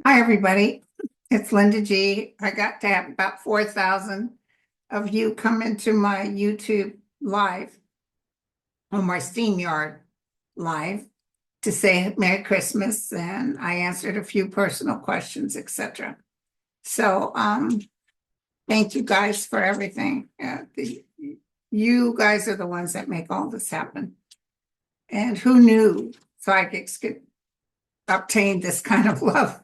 Hi, everybody. It's Linda G. I got to have about 4,000 of you come into my YouTube live or my StreamYard live to say Merry Christmas, and I answered a few personal questions, etc. So, thank you guys for everything. You guys are the ones that make all this happen. And who knew psychics could obtain this kind of love?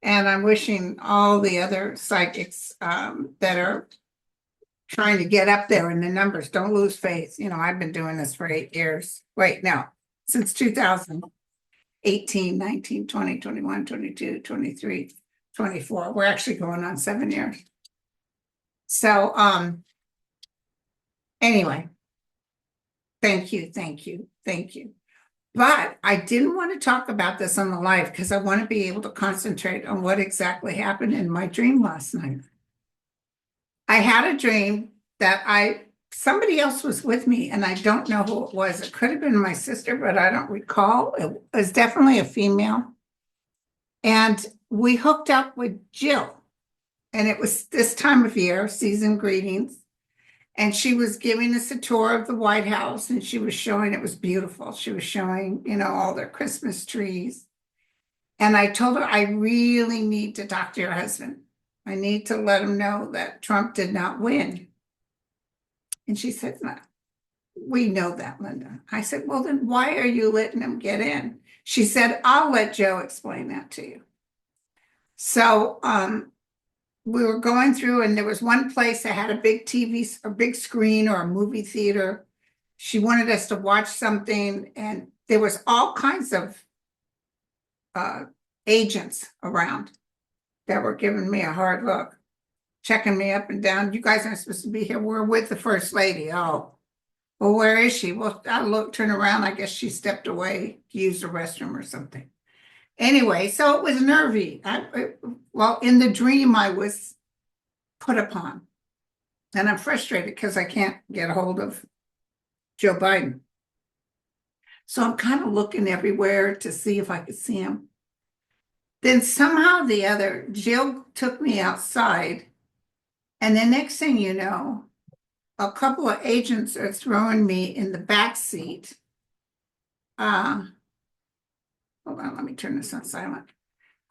And I'm wishing all the other psychics that are trying to get up there in the numbers, don't lose faith. I've been doing this for 8 years. Wait, no, since 2018, 19, 20, 21, 22, 23, 24. We're actually going on 7 years. So anyway, thank you, thank you, thank you. But I didn't want to talk about this on the live because I want to be able to concentrate on what exactly happened in my dream last night. I had a dream that somebody else was with me, and I don't know who it was. It could have been my sister, but I don't recall. It was definitely a female. And we hooked up with Jill, and it was this time of year, season greetings. And she was giving us a tour of the White House, and she was showing it was beautiful. She was showing, all their Christmas trees. And I told her, I really need to talk to your husband. I need to let him know that Trump did not win. And she said, no, we know that, Linda. I said, well, then why are you letting him get in? She said, I'll let Joe explain that to you. So we were going through, and there was one place that had a big TV, a big screen or a movie theater. She wanted us to watch something, and there was all kinds of agents around that were giving me a hard look, checking me up and down. You guys aren't supposed to be here. We're with the First Lady. Oh, well, where is she? Well, I turn around. I guess she stepped away to use the restroom or something. Anyway, so it was nervy. Well, in the dream, I was put upon. And I'm frustrated because I can't get a hold of Joe Biden. So I'm kind of looking everywhere to see if I could see him. Then somehow the other, Jill took me outside. And the next thing you know, a couple of agents are throwing me in the back seat. Hold on, let me turn this on silent.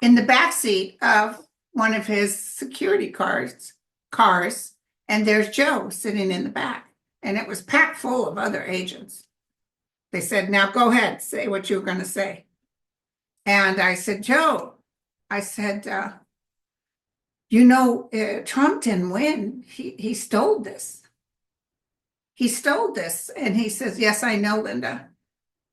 In the back seat of one of his security cars, and there's Joe sitting in the back, and it was packed full of other agents. They said, now go ahead, say what you were going to say. And I said, Joe, I said, Trump didn't win. He stole this. He stole this. And he says, yes, I know, Linda.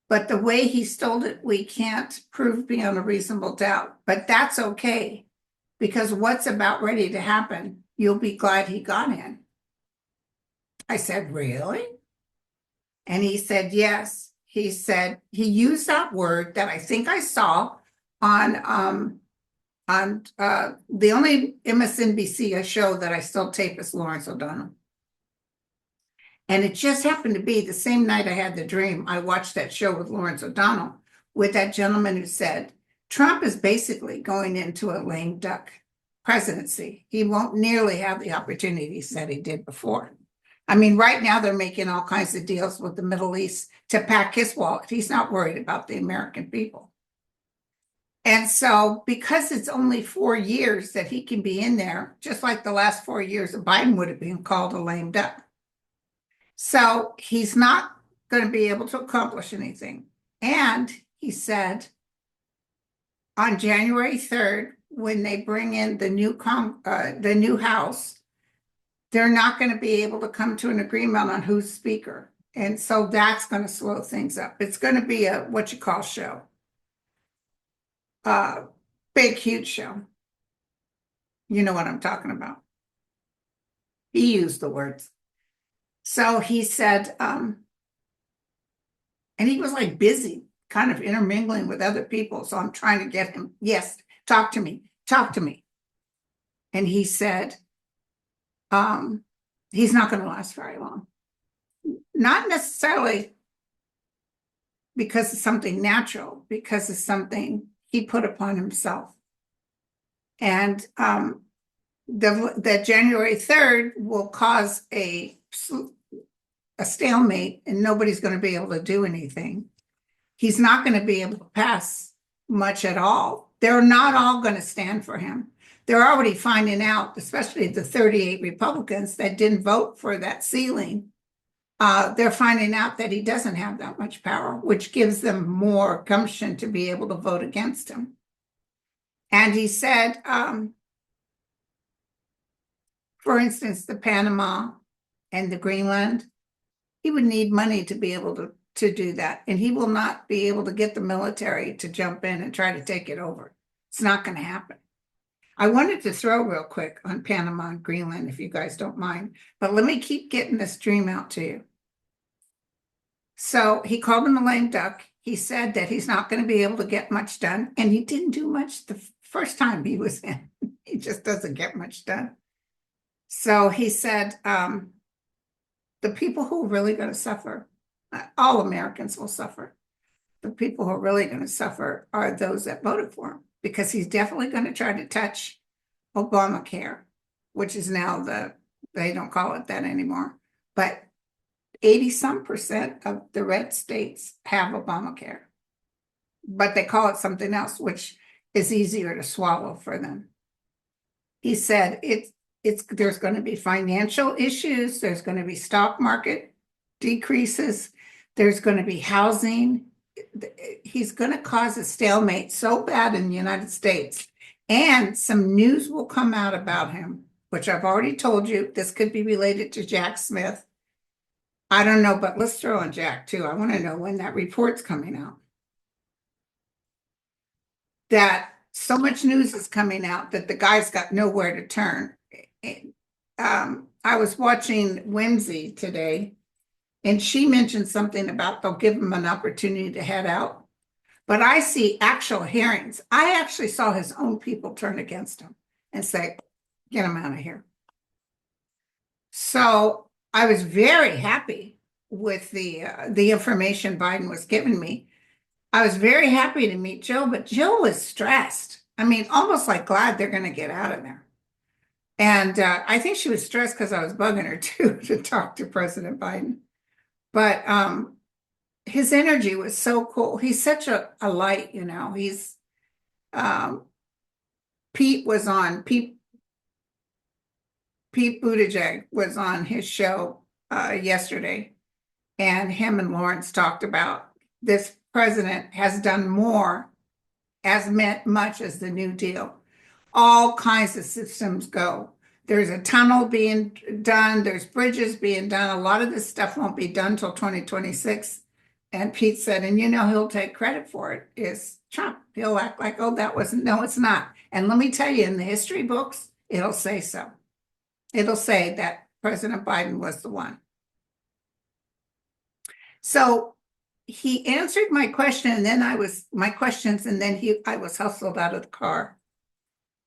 But the way he stole it, we can't prove beyond a reasonable doubt. But that's okay, because what's about ready to happen, you'll be glad he got in. I said, really? And he said, yes. He said, he used that word that I think I saw on the only MSNBC show that I still tape is Lawrence O'Donnell. And it just happened to be the same night I had the dream. I watched that show with Lawrence O'Donnell with that gentleman who said, Trump is basically going into a lame duck presidency. He won't nearly have the opportunities that he did before. I mean, right now they're making all kinds of deals with the Middle East to pack his wallet. He's not worried about the American people. And so because it's only 4 years that he can be in there, just like the last 4 years of Biden would have been called a lame duck. So he's not going to be able to accomplish anything. And he said on January 3rd, when they bring in the new House, they're not going to be able to come to an agreement on who's speaker. And so that's going to slow things up. It's going to be a what you call show. Big, huge show. You know what I'm talking about. He used the words. So he said, and he was like busy, kind of intermingling with other people. So I'm trying to get him, yes, talk to me. And he said, he's not going to last very long. Not necessarily because it's something natural, because it's something he put upon himself. And that January 3rd will cause a stalemate and nobody's going to be able to do anything. He's not going to be able to pass much at all. They're not all going to stand for him. They're already finding out, especially the 38 Republicans that didn't vote for that ceiling. They're finding out that he doesn't have that much power, which gives them more gumption to be able to vote against him. And he said, for instance, the Panama and the Greenland, he would need money to be able to do that. And he will not be able to get the military to jump in and try to take it over. It's not going to happen. I wanted to throw real quick on Panama and Greenland, if you guys don't mind, but let me keep getting this dream out to you. So he called him a lame duck. He said that he's not going to be able to get much done. And he didn't do much the first time he was in. He just doesn't get much done. So he said, the people who are really going to suffer, all Americans will suffer. The people who are really going to suffer are those that voted for him, because he's definitely going to try to touch Obamacare, which is now they don't call it that anymore, but 80% of the red states have Obamacare, but they call it something else, which is easier to swallow for them. He said there's going to be financial issues. There's going to be stock market decreases. There's going to be housing. He's going to cause a stalemate so bad in the United States. And some news will come out about him, which I've already told you. This could be related to Jack Smith. I don't know, but let's throw in Jack too. I want to know when that report's coming out. That so much news is coming out that the guy's got nowhere to turn. I was watching Whimsy today, and she mentioned something about they'll give him an opportunity to head out. But I see actual hearings. I actually saw his own people turn against him and say, get him out of here. So I was very happy with the information Biden was giving me. I was very happy to meet Jill, but Jill was stressed. I mean, almost like glad they're going to get out of there. And I think she was stressed because I was bugging her too to talk to President Biden. But his energy was so cool. He's such a light, you know. He's Pete Buttigieg was on his show yesterday, and him and Lawrence talked about this president has done more, as much as the New Deal. All kinds of systems go. There's a tunnel being done. There's bridges being done. A lot of this stuff won't be done till 2026. And Pete said, and you know, he'll take credit for it, is Trump. He'll act like, oh, that wasn't, no, it's not. And let me tell you, in the history books, it'll say so. It'll say that President Biden was the one. So he answered my question, and then I was hustled out of the car.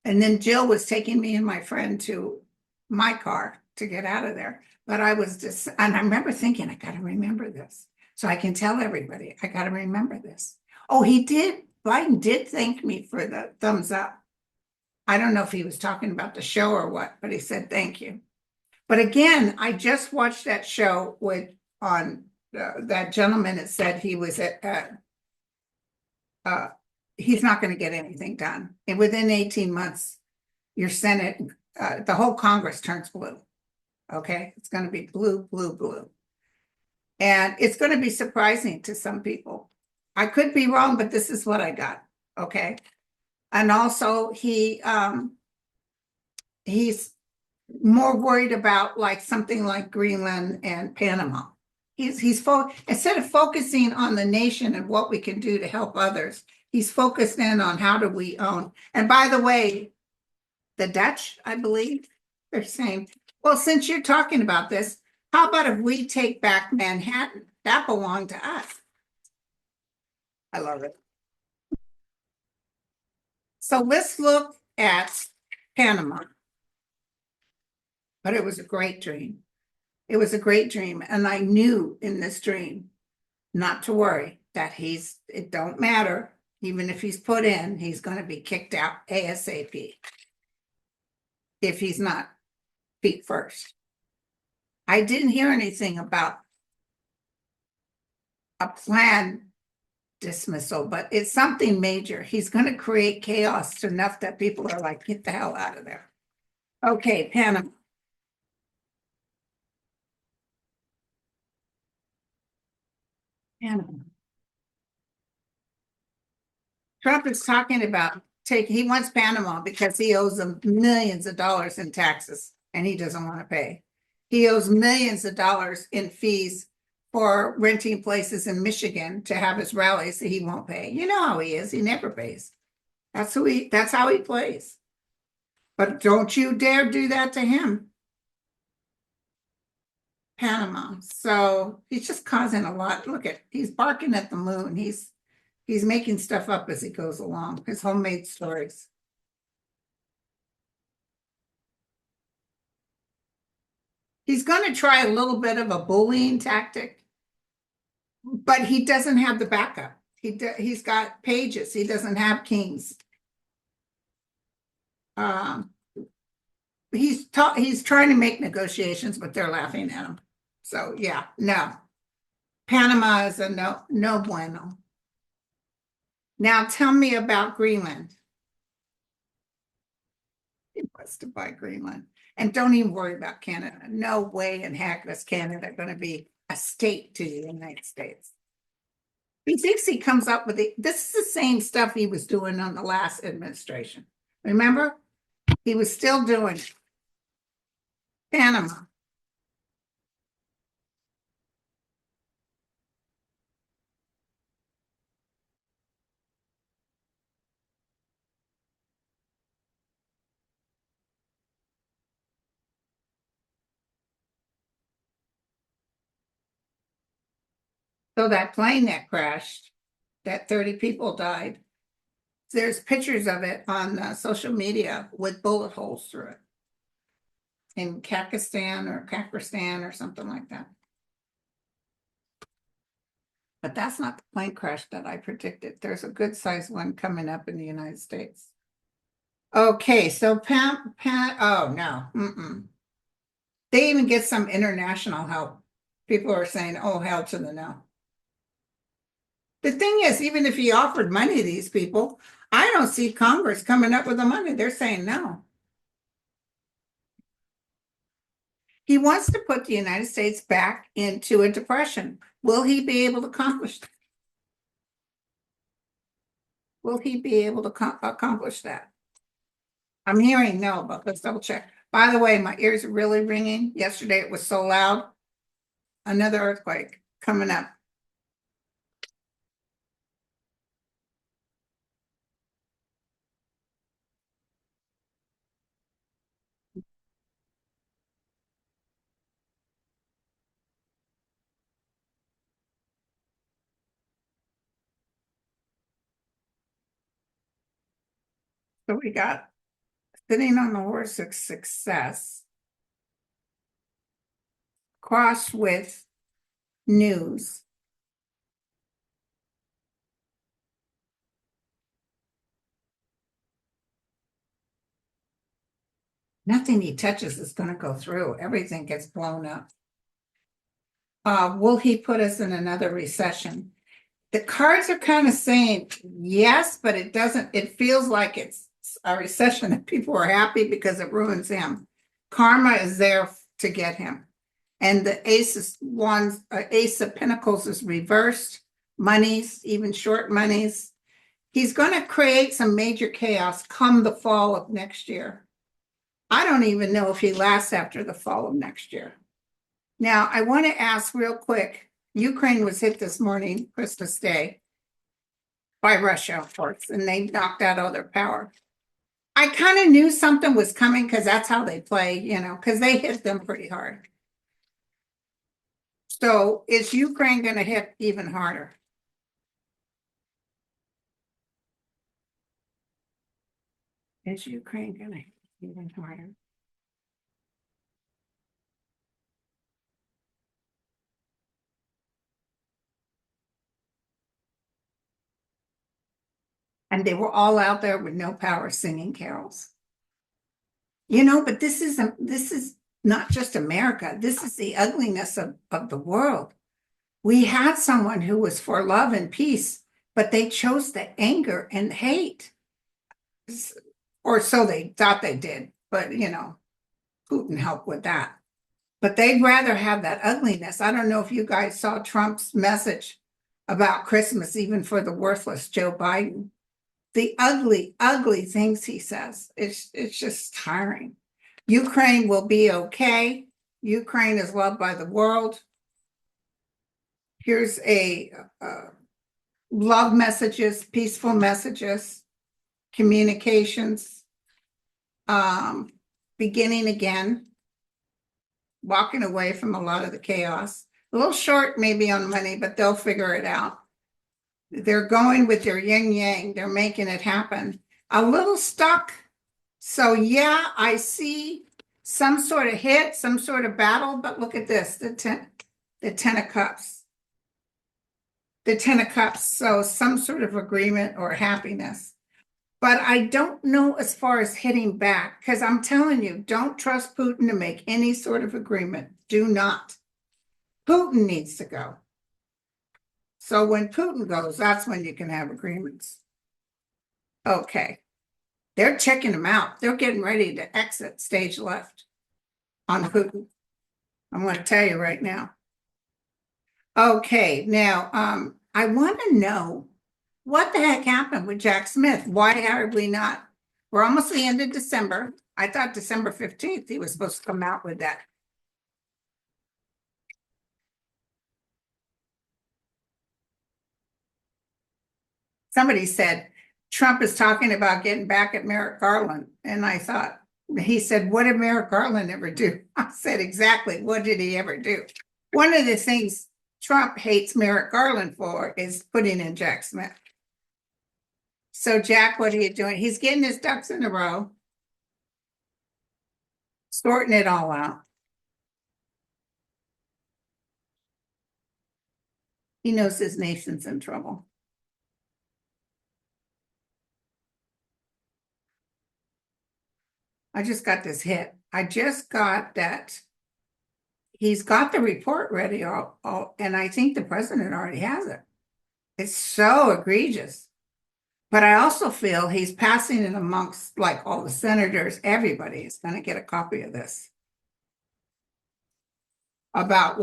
And then Jill was taking me and my friend to my car to get out of there. But I was just, and I remember thinking, I got to remember this. So I can tell everybody, I got to remember this. Oh, Biden did thank me for the thumbs up. I don't know if he was talking about the show or what, but he said, thank you. But again, I just watched that show on that gentleman that said he was he's not going to get anything done. And within 18 months, your Senate, the whole Congress turns blue. Okay. It's going to be blue, blue, blue. And it's going to be surprising to some people. I could be wrong, but this is what I got. Okay. And also he's more worried about like something like Greenland and Panama. Instead of focusing on the nation and what we can do to help others, he's focused in on how do we own. And by the way, the Dutch, I believe, they're saying, well, since you're talking about this, how about if we take back Manhattan? That belonged to us. I love it. So let's look at Panama. But it was a great dream. It was a great dream. And I knew in this dream not to worry, that it don't matter. Even if he's put in, he's going to be kicked out ASAP. if he's not feet first. I didn't hear anything about a planned dismissal, but it's something major. He's going to create chaos enough that people are like, get the hell out of there. Okay, Panama. Panama. Trump is talking about he wants Panama because he owes them millions of dollars in taxes and he doesn't want to pay. He owes millions of dollars in fees for renting places in Michigan to have his rallies that he won't pay. You know how he is. He never pays. That's how he plays. But don't you dare do that to him. Panama. So he's just causing a lot. Look at, he's barking at the moon. He's making stuff up as he goes along, his homemade stories. He's going to try a little bit of a bullying tactic, but he doesn't have the backup. He's got pages. He doesn't have kings. He's trying to make negotiations, but they're laughing at him. So yeah, no. Panama is a no bueno. Now tell me about Greenland. He wants to buy Greenland. And don't even worry about Canada. No way in heck is Canada going to be a state to the United States. He thinks he comes up with this is the same stuff he was doing on the last administration. Remember? He was still doing it. Panama. So that plane that crashed, that 30 people died. There's pictures of it on social media with bullet holes through it in Kakistan or something like that. But that's not the plane crash that I predicted. There's a good sized one coming up in the United States. Okay, so oh no, They even get some international help. People are saying, oh, hell to the no. The thing is, even if he offered money to these people, I don't see Congress coming up with the money. They're saying no. He wants to put the United States back into a depression. Will he be able to accomplish that? Will he be able to accomplish that? I'm hearing no, but let's double check. By the way, my ears are really ringing. Yesterday it was so loud. Another earthquake coming up. So we got sitting on the horse of success, crossed with news. Nothing he touches is going to go through. Everything gets blown up. Will he put us in another recession? The cards are kind of saying yes, but it doesn't. It feels like it's a recession that people are happy because it ruins him. Karma is there to get him. And the Ace of Pentacles is reversed. Monies, even short monies. He's going to create some major chaos come the fall of next year. I don't even know if he lasts after the fall of next year. Now, I want to ask real quick, Ukraine was hit this morning, Christmas Day, by Russia, of course, and they knocked out all their power. I kind of knew something was coming because that's how they play, because they hit them pretty hard. So is Ukraine going to hit even harder? Is Ukraine going to hit even harder? And they were all out there with no power singing carols. But this is not just America. This is the ugliness of the world. We had someone who was for love and peace, but they chose the anger and hate. Or so they thought they did, but Putin helped with that. But they'd rather have that ugliness. I don't know if you guys saw Trump's message about Christmas, even for the worthless Joe Biden. The ugly, ugly things he says. It's just tiring. Ukraine will be okay. Ukraine is loved by the world. Here's a love messages, peaceful messages, communications, beginning again, walking away from a lot of the chaos. A little short maybe on money, but they'll figure it out. They're going with their yin yang. They're making it happen. A little stuck. So yeah, I see some sort of hit, some sort of battle, but look at this, the 10 of Cups. The 10 of Cups, so some sort of agreement or happiness. But I don't know as far as hitting back, because I'm telling you, don't trust Putin to make any sort of agreement. Do not. Putin needs to go. So when Putin goes, that's when you can have agreements. Okay. They're checking him out. They're getting ready to exit stage left on Putin. I'm going to tell you right now. Okay, now I want to know what the heck happened with Jack Smith. Why are we not? We're almost the end of December. I thought December 15th he was supposed to come out with that. Somebody said Trump is talking about getting back at Merrick Garland. And I thought, he said, what did Merrick Garland ever do? I said, exactly, what did he ever do? One of the things Trump hates Merrick Garland for is putting in Jack Smith. So Jack, what are you doing? He's getting his ducks in a row, sorting it all out. He knows his nation's in trouble. I just got this hit. I just got that he's got the report ready, and I think the president already has it. It's so egregious. But I also feel he's passing it amongst like all the senators. Everybody is going to get a copy of this about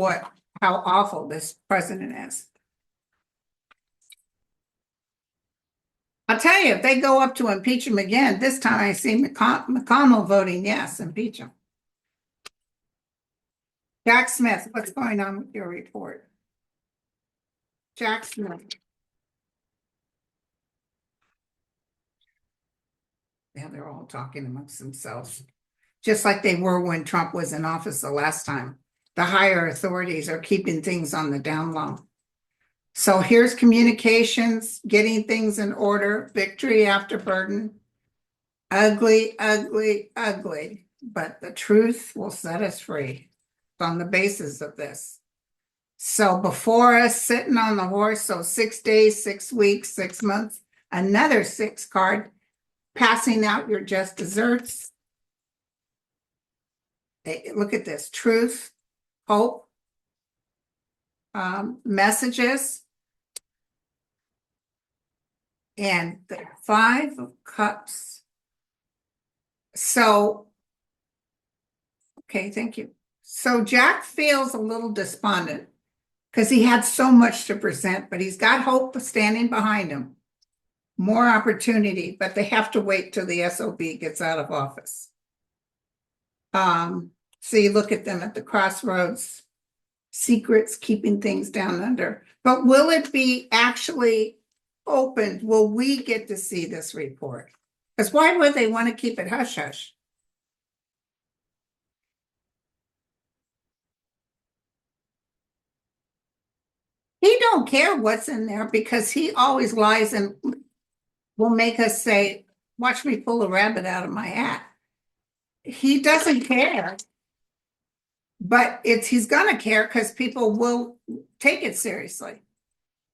how awful this president is. I'll tell you, if they go up to impeach him again, this time I see McConnell voting yes, impeach him. Jack Smith, what's going on with your report? Jack Smith. Yeah, they're all talking amongst themselves, just like they were when Trump was in office the last time. The higher authorities are keeping things on the down low. So here's communications, getting things in order, victory after burden. Ugly, ugly, ugly, but the truth will set us free on the basis of this. So before us sitting on the horse, so 6 days, 6 weeks, 6 months, another 6 card, passing out your just desserts. Look at this, truth, hope, messages, and the 5 of Cups. So, okay, thank you. So Jack feels a little despondent because he had so much to present, but he's got hope standing behind him. More opportunity, but they have to wait till the SOB gets out of office. So you look at them at the crossroads, secrets, keeping things down under. But will it be actually opened? Will we get to see this report? Because why would they want to keep it hush-hush? He don't care what's in there because he always lies and will make us say, watch me pull a rabbit out of my hat. He doesn't care. But he's gonna care because people will take it seriously.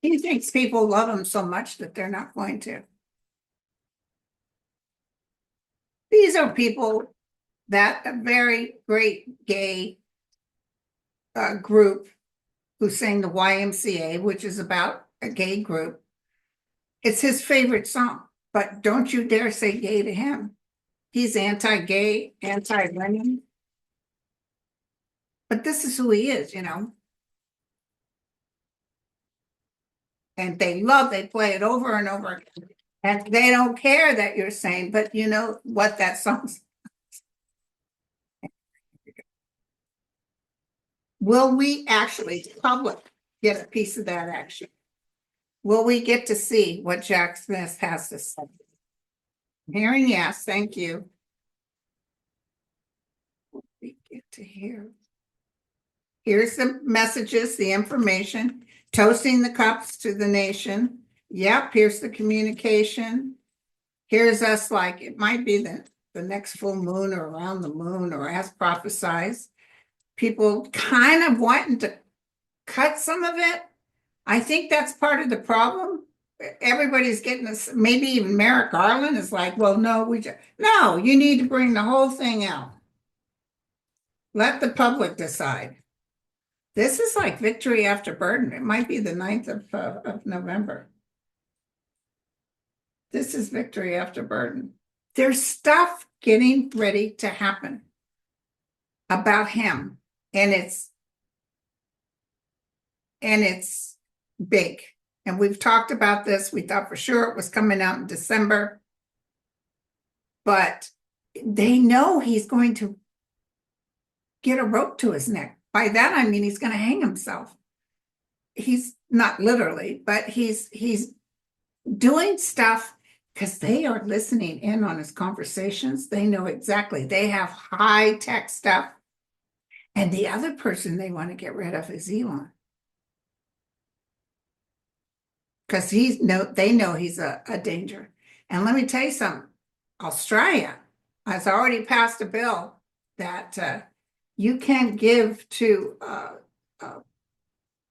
He thinks people love him so much that they're not going to. These are people that a very great gay group who sang the YMCA, which is about a gay group. It's his favorite song, but don't you dare say gay to him. He's anti-gay, anti-women. But this is who he is, you know. And they play it over and over again. And they don't care that you're saying, but you know what that song's. Will we actually, the public, get a piece of that action? Will we get to see what Jack Smith has to say? Hearing yes, thank you. We get to hear. Here's the messages, the information, toasting the cups to the nation. Yep, here's the communication. Here's us like it might be the next full moon or around the moon or as prophesied. People kind of wanting to cut some of it. I think that's part of the problem. Everybody's getting this, maybe even Merrick Garland is like, well, no, no, you need to bring the whole thing out. Let the public decide. This is like victory after burden. It might be the 9th of November. This is victory after burden. There's stuff getting ready to happen about him, and it's big. And we've talked about this. We thought for sure it was coming out in December, but they know he's going to get a rope to his neck. By that, I mean, he's going to hang himself. He's not literally, but he's doing stuff because they are listening in on his conversations. They know exactly. They have high-tech stuff. And the other person they want to get rid of is Elon. Because they know he's a danger. And let me tell you something. Australia has already passed a bill that you can't give to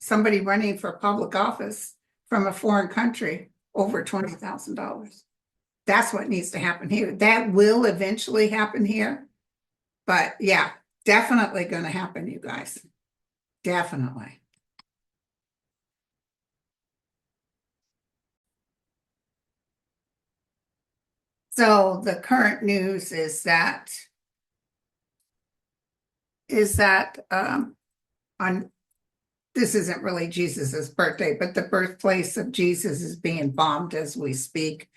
somebody running for public office from a foreign country over $20,000. That's what needs to happen here. That will eventually happen here. But yeah, definitely going to happen, you guys. Definitely. So the current news is that on this isn't really Jesus's birthday, but the birthplace of Jesus is being bombed as we speak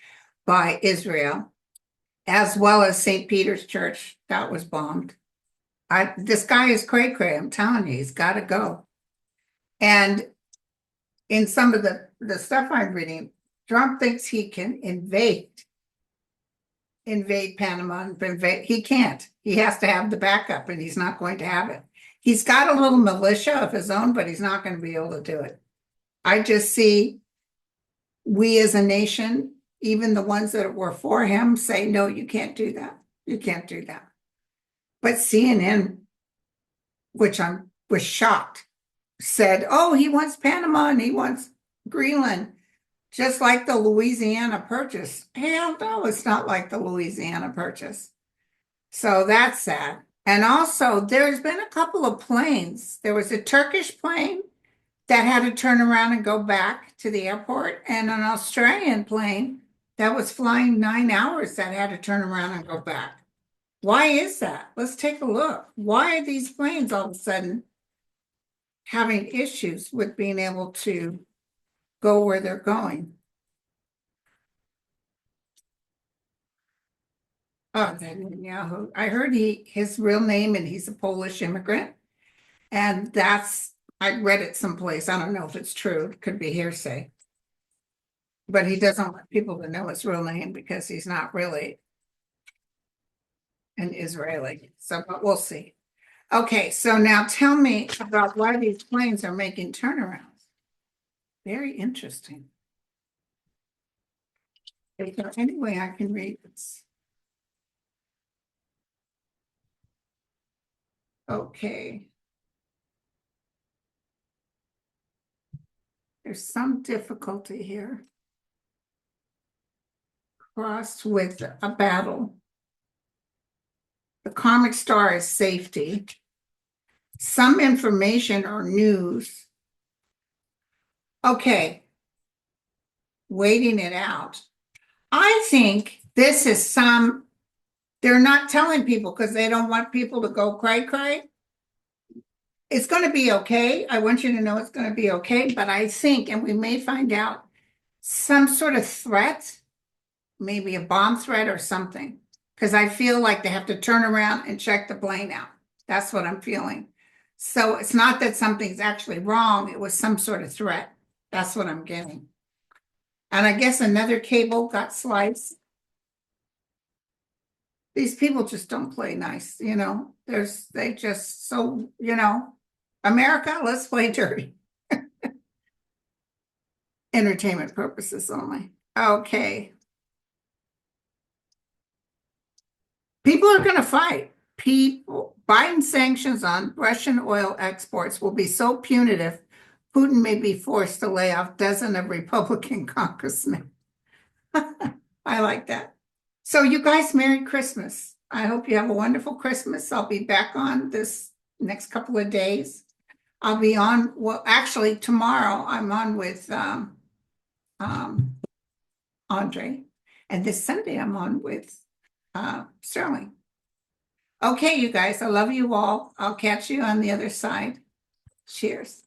by Israel, as well as St. Peter's Church that was bombed. This guy is cray-cray. I'm telling you, he's got to go. And in some of the stuff I'm reading, Trump thinks he can invade Panama. He can't. He has to have the backup, and he's not going to have it. He's got a little militia of his own, but he's not going to be able to do it. I just see we as a nation, even the ones that were for him, say, no, you can't do that. You can't do that. But CNN, which I was shocked, said, oh, he wants Panama and he wants Greenland, just like the Louisiana Purchase. Hell no, it's not like the Louisiana Purchase. So that's sad. And also, there's been a couple of planes. There was a Turkish plane that had to turn around and go back to the airport, and an Australian plane that was flying 9 hours that had to turn around and go back. Why is that? Let's take a look. Why are these planes all of a sudden having issues with being able to go where they're going? Oh, Netanyahu. I heard his real name, and he's a Polish immigrant. And I read it someplace. I don't know if it's true. It could be hearsay. But he doesn't want people to know his real name because he's not really an Israeli. So, but we'll see. Okay, so now tell me about why these planes are making turnarounds. Very interesting. Is there any way I can read this? Okay. There's some difficulty here. Crossed with a battle. The karmic star is safety. Some information or news. Okay. Waiting it out. I think this is they're not telling people because they don't want people to go cry. It's going to be okay. I want you to know it's going to be okay. But I think, and we may find out, some sort of threat, maybe a bomb threat or something. Because I feel like they have to turn around and check the plane out. That's what I'm feeling. So it's not that something's actually wrong. It was some sort of threat. That's what I'm getting. And I guess another cable got sliced. These people just don't play nice, they just so, America, let's play dirty. Entertainment purposes only. Okay. People are going to fight. Biden sanctions on Russian oil exports will be so punitive, Putin may be forced to lay off dozens of Republican congressmen. I like that. So you guys, Merry Christmas. I hope you have a wonderful Christmas. I'll be back on this next couple of days. I'll be on, well, actually tomorrow I'm on with Andre. And this Sunday I'm on with Sterling. Okay, you guys, I love you all. I'll catch you on the other side. Cheers.